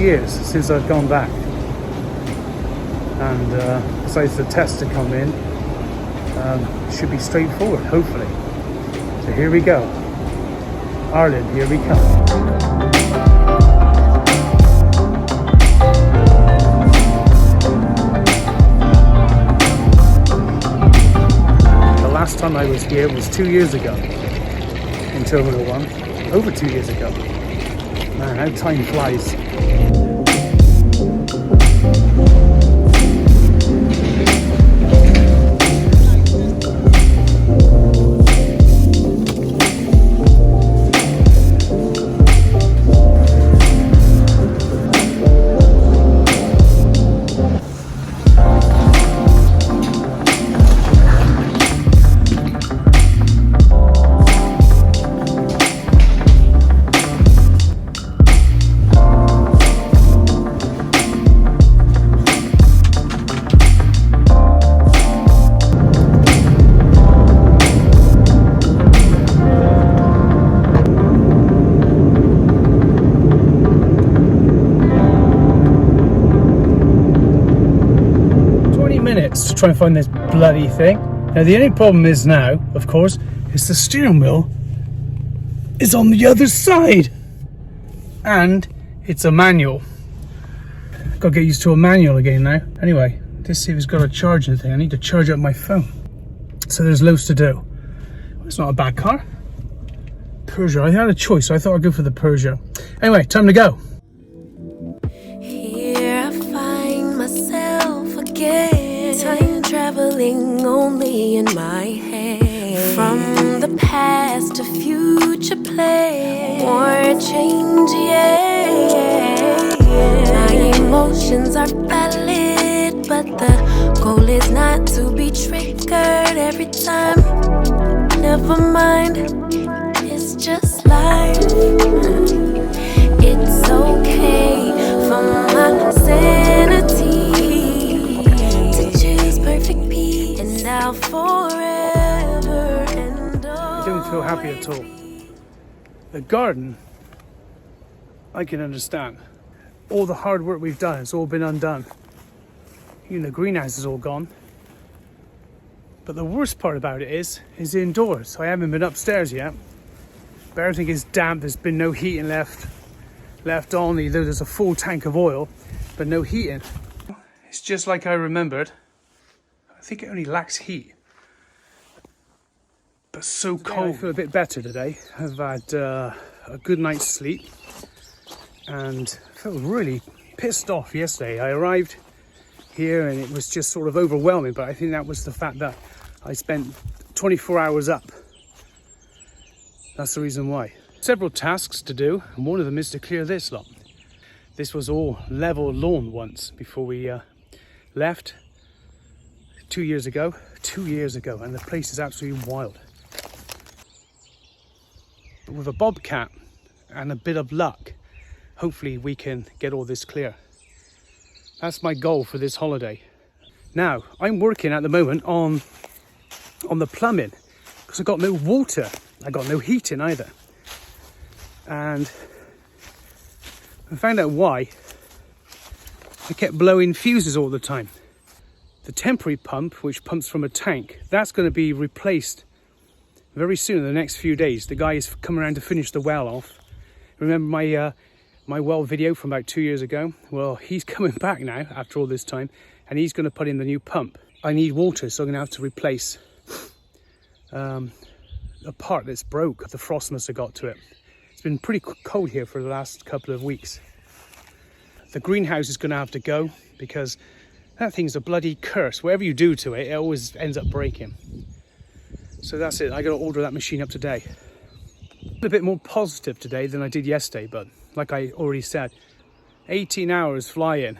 years since I've gone back, and besides the test to come in, should be straightforward, hopefully. So here we go. Ireland, here we come. The last time I was here was 2 years ago in Terminal 1, over 2 years ago. Man, how time flies. 20 minutes to try and find this bloody thing. Now the only problem is now, of course, is the steering wheel is on the other side, and it's a manual. Gotta get used to a manual again now. Anyway, let's see if it's got a charging thing. I need to charge up my phone. So there's loads to do. It's not a bad car. Peugeot. I had a choice, so I thought I'd go for the Peugeot. Anyway, time to go. Here I find myself again, time traveling only in my head. From the past to future play, or change, yeah. My emotions are valid, but the goal is not to be triggered every time. Never mind, it's just life. It's okay for my sanity to choose perfect peace, and now forever and I don't feel happy at all. The garden, I can understand. All the hard work we've done, it's all been undone. Even the greenhouse is all gone. But the worst part about it is indoors. I haven't been upstairs yet. But everything is damp. There's been no heating left on, either there's a full tank of oil, but no heating. It's just like I remembered. I think it only lacks heat. But so cold. I feel a bit better today. I've had a good night's sleep and felt really pissed off yesterday. I arrived here and it was just sort of overwhelming, but I think that was the fact that I spent 24 hours up. That's the reason why. Several tasks to do, and one of them is to clear this lot. This was all level lawn once before we left 2 years ago. 2 years ago, and the place is absolutely wild. But with a bobcat and a bit of luck, hopefully we can get all this clear. That's my goal for this holiday. Now, I'm working at the moment on the plumbing because I've got no water. I got no heating either. And I found out why. I kept blowing fuses all the time. The temporary pump, which pumps from a tank, that's going to be replaced very soon in the next few days. The guy is coming around to finish the well off. Remember my well video from about 2 years ago? Well, he's coming back now after all this time, and he's going to put in the new pump. I need water, so I'm going to have to replace a part that's broke. The frost must have got to it. It's been pretty cold here for the last couple of weeks. The greenhouse is going to have to go because that thing's a bloody curse. Whatever you do to it, it always ends up breaking. So that's it. I got to order that machine up today. A bit more positive today than I did yesterday, but like I already said, 18 hours flying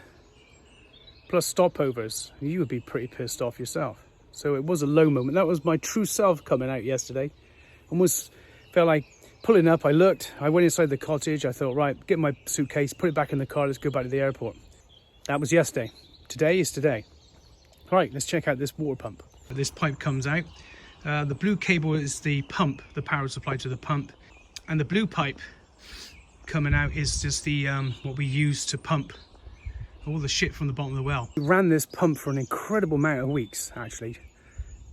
plus stopovers. You would be pretty pissed off yourself. So it was a low moment. That was my true self coming out yesterday. Almost felt like pulling up. I looked, I went inside the cottage. I thought, right, get my suitcase, put it back in the car. Let's go back to the airport. That was yesterday. Today is today. All right, let's check out this water pump. This pipe comes out. The blue cable is the pump, the power supply to the pump. And the blue pipe coming out is just the what we use to pump all the shit from the bottom of the well. We ran this pump for an incredible amount of weeks, actually.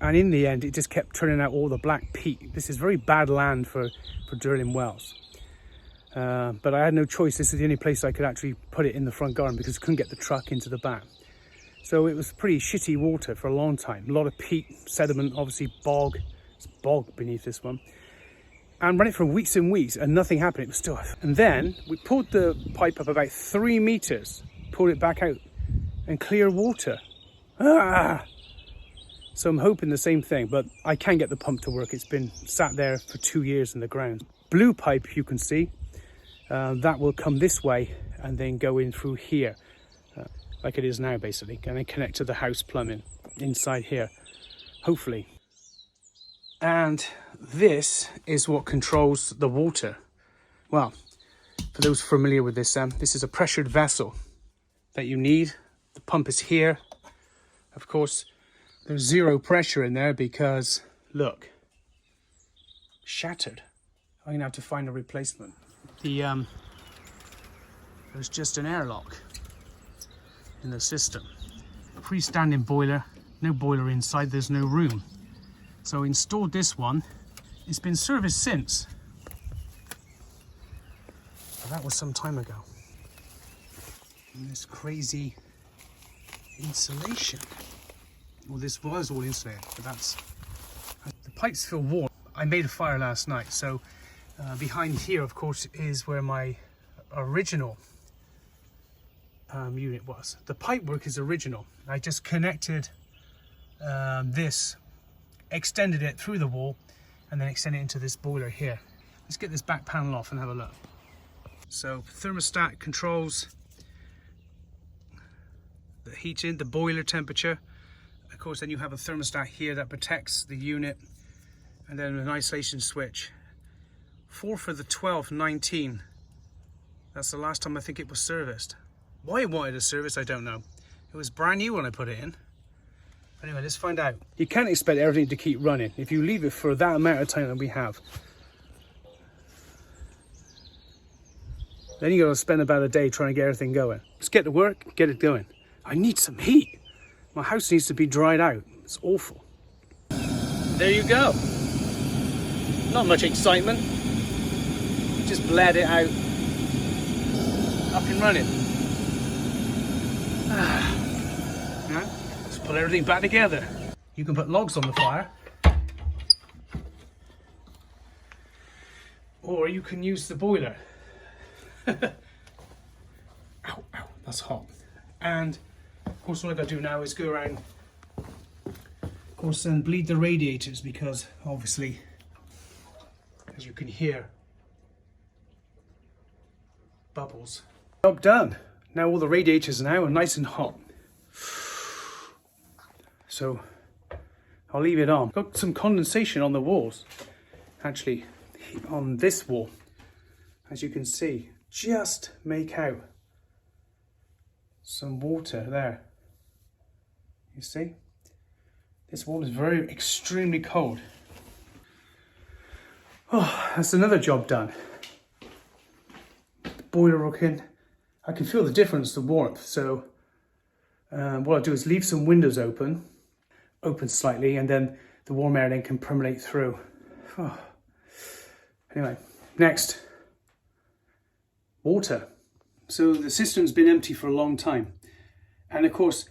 And in the end, it just kept turning out all the black peat. This is very bad land for drilling wells. But I had no choice. This is the only place I could actually put it in the front garden because I couldn't get the truck into the back. So it was pretty shitty water for a long time. A lot of peat, sediment, obviously bog. It's bog beneath this one. And ran it for weeks and weeks and nothing happened. It was still... And then we pulled the pipe up about 3 meters, pulled it back out and clear water. Ah! So I'm hoping the same thing, but I can get the pump to work. It's been sat there for 2 years in the ground. Blue pipe, you can see, that will come this way and then go in through here, like it is now basically, and then connect to the house plumbing inside here, hopefully. And this is what controls the water. Well, for those familiar with this, this is a pressured vessel that you need. The pump is here. Of course, there's zero pressure in there because, look, shattered. I'm gonna have to find a replacement. There's just an airlock in the system. Freestanding boiler, no boiler inside, there's no room. So I installed this one. It's been serviced since. But that was some time ago. And this crazy insulation. Well, this was all insulated, but that's... The pipes feel warm. I made a fire last night, so behind here, of course, is where my original unit was. The pipework is original. I just connected this, extended it through the wall, and then extended it into this boiler here. Let's get this back panel off and have a look. So thermostat controls the heating, the boiler temperature. Of course, then you have a thermostat here that protects the unit, and then an isolation switch. 4 for the 12/19. That's the last time I think it was serviced. Why it wanted a service, I don't know. It was brand new when I put it in. Anyway, let's find out. You can't expect everything to keep running if you leave it for that amount of time that we have. Then you got to spend about a day trying to get everything going. Let's get to work, get it going. I need some heat. My house needs to be dried out. It's awful. There you go. Not much excitement. Just bled it out. Up and running. Now, let's put everything back together. You can put logs on the fire. Or you can use the boiler. Ow, ow, that's hot. And of course, what I got to do now is go around, of course, and bleed the radiators because obviously, as you can hear, bubbles. Job done. Now all the radiators now are nice and hot. So I'll leave it on. Got some condensation on the walls. Actually, on this wall, as you can see, just make out some water there. You see? This wall is very extremely cold. Oh, that's another job done. The boiler rocking. I can feel the difference, the warmth. So what I'll do is leave some windows open slightly, and then the warm air then can permeate through. Oh. Anyway, next, water. So the system's been empty for a long time. And of course,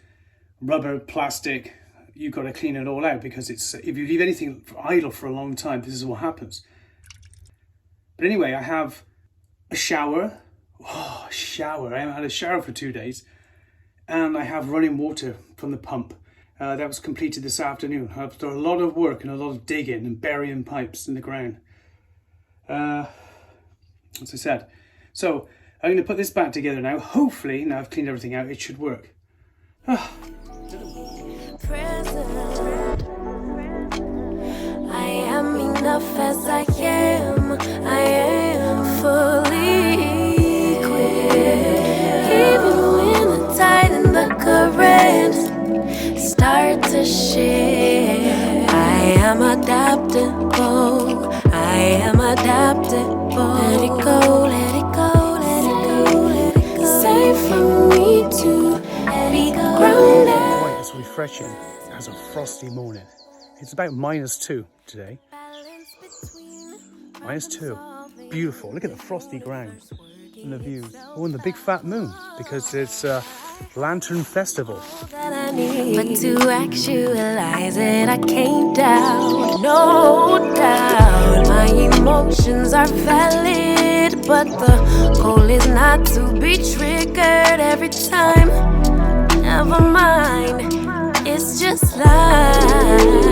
rubber, plastic, you've got to clean it all out because it's if you leave anything idle for a long time, this is what happens. But anyway, I have a shower. Oh, shower. I haven't had a shower for 2 days. And I have running water from the pump. That was completed this afternoon after a lot of work and a lot of digging and burying pipes in the ground. As I said. So I'm going to put this back together now. Hopefully, now I've cleaned everything out, it should work. Present. I am enough as I am. I am fully equipped. Even when the tide and the current start to shift, I am adaptable. I am adaptable. Let it go, let it go. refreshing as a frosty morning. It's about -2 today. -2. Beautiful. Look at the frosty ground and the views. Oh, and the big fat moon because it's a Lantern Festival. But to actualize it, I can't doubt, no doubt. My emotions are valid, but the goal is not to be triggered every time. Never mind, it's just life.